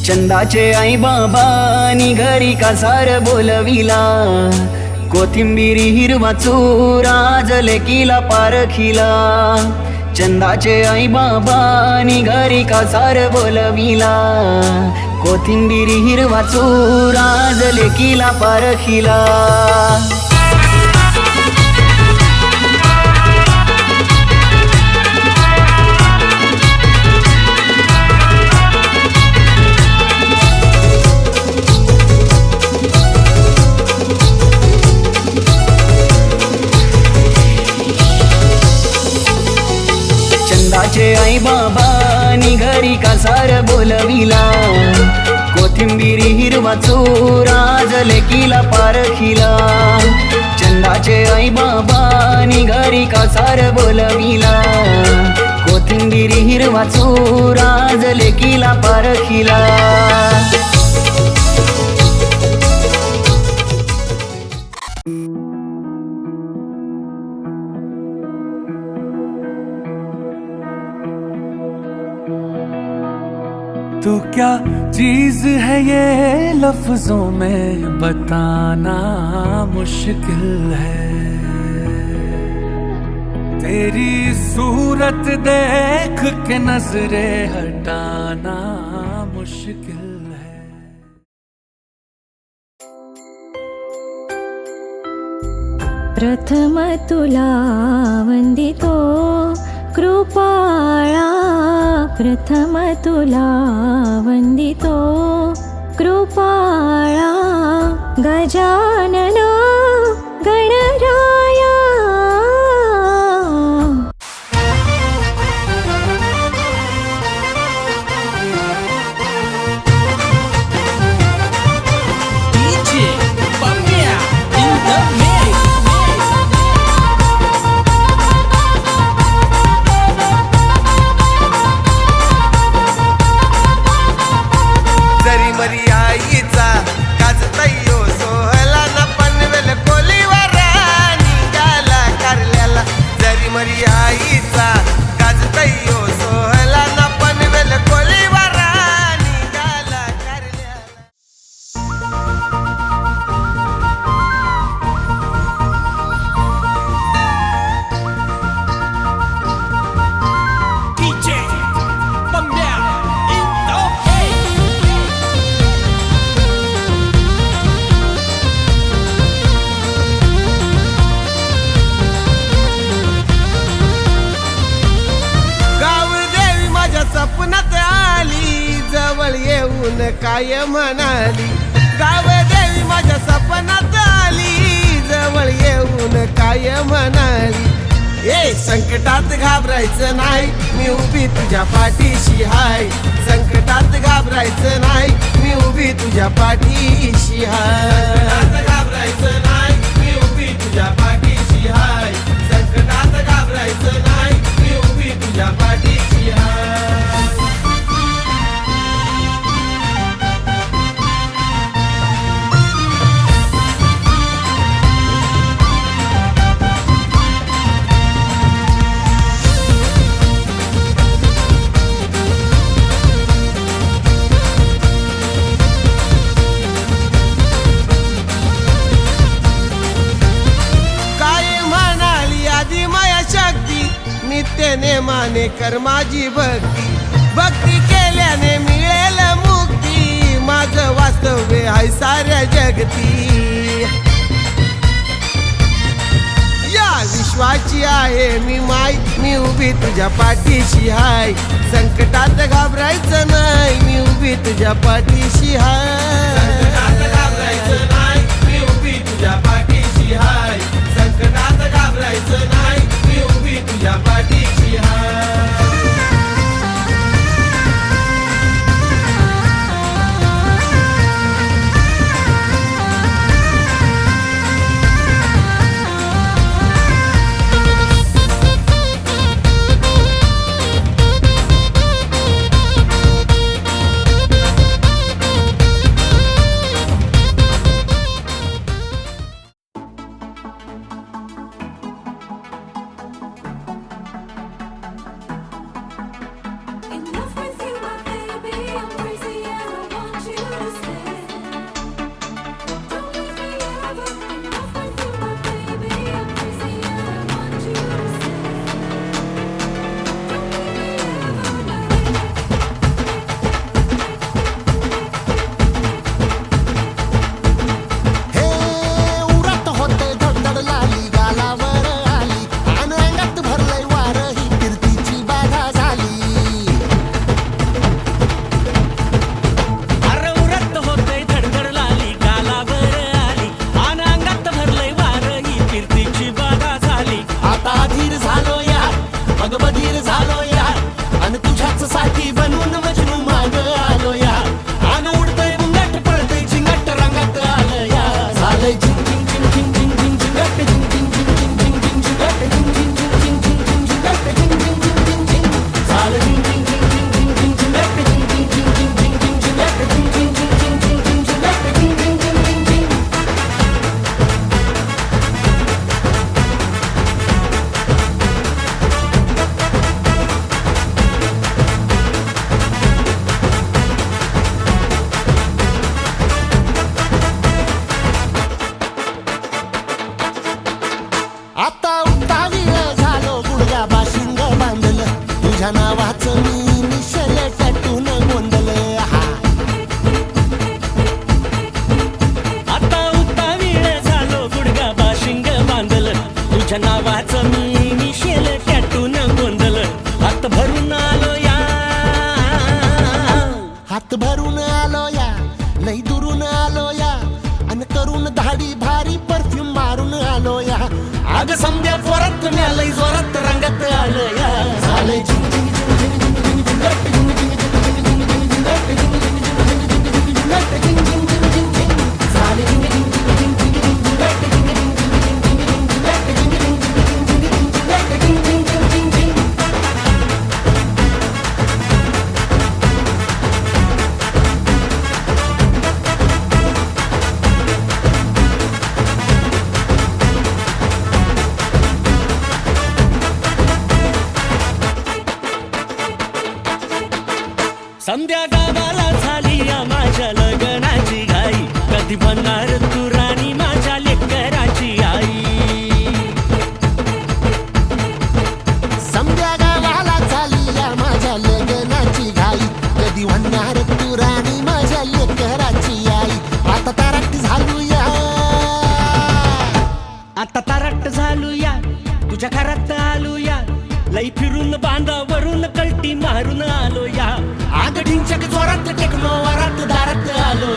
चंदाचे आई बाबानी घरी कासार बोलविला, कोथिंबिरी हिरवा चूरा आज लेकीला पारखिला. चंदाचे आई बाबानी घरी कासार बोलविला, कोथिंबिरी हिरवा चूरा आज लेकीला पारखिला. चंदाचे आई बाबानी घरी कासार बोलविला, कोथिंबिरी हिरवा चूरा आज लेकीला पारखिला. चंदाचे आई बाबानी घरी कासार बोलविला, कोथिंबिरी हिरवा चूरा आज लेकीला पारखिला. तो क्या चीज है ये लफ्जों में बताना मुश्किल है, तेरी सूरत देख के नजरे हटाना मुश्किल है. प्रथम तुला वंदितो कृपाळा, प्रथम तुला वंदितो कृपाळा. गजानना गणराया, काय म्हणाली गाव देवी माझ्या सपनात आली, जवळ येऊन काय म्हणाली. ए संकटात घाबरायचं नाही, मी उभी तुझ्या पाठीशी हाय. संकटात घाबरायचं नाही, मी उभी तुझ्या पाठीशी हाय. घाबरायचं नाही, मी उभी तुझ्या पाठीशी हाय. संकटात घाबरायचं नाही, मी उभी तुझ्या पाठीशी हाय. नित्य नेमाने कर माझी भक्ती, भक्ती केल्याने मिळेल मुक्ती. माझं वास्तव्य आहे साऱ्या जगती, या विश्वाची आहे मी माय. मी उभी तुझ्या पाठीशी हाय, संकटात घाबरायचं नाही, मी उभी तुझ्या पाठीशी हाय. घाबरायचं नाही, मी उभी तुझ्या पाठीशी हाय. संकटात घाबरायचं नाही, मी उभी तुझ्या पाठीशी हाय. उतावीळ झालो गुडगा बाशिंग बांधलं तुझ्या नावाचं मी निशल टटून गोंधलं आता उतावीळ झालो गुडगा बाशिंग बांधलं तुझ्या नावाचं मी मिशेल टॅटून गोंधलं हात भरून आलो या हात भरून आलो या लई दुरून आलो या अन करून धाडी भारी परफ्यूम मारून आलो या आग समद्या जोरात लय जोरात रंगात आलं या झाले संध्या गावाला झाली या माझ्या लग्नाची घाई कधी बनणार तू राणी माझ्या लेकराची आई समद्या गावाला झाली या माझ्या लग्नाची घाई कधी म्हणणार तू राणी माझ्या लेकराची आई आता ताराट झालो या आता तारट झालो या तुझ्या घरात आलो या लई फिरून बांधावरून कलटी मारून आलो या आग ढिंचक जोरात टेकलो वरात दारात आलो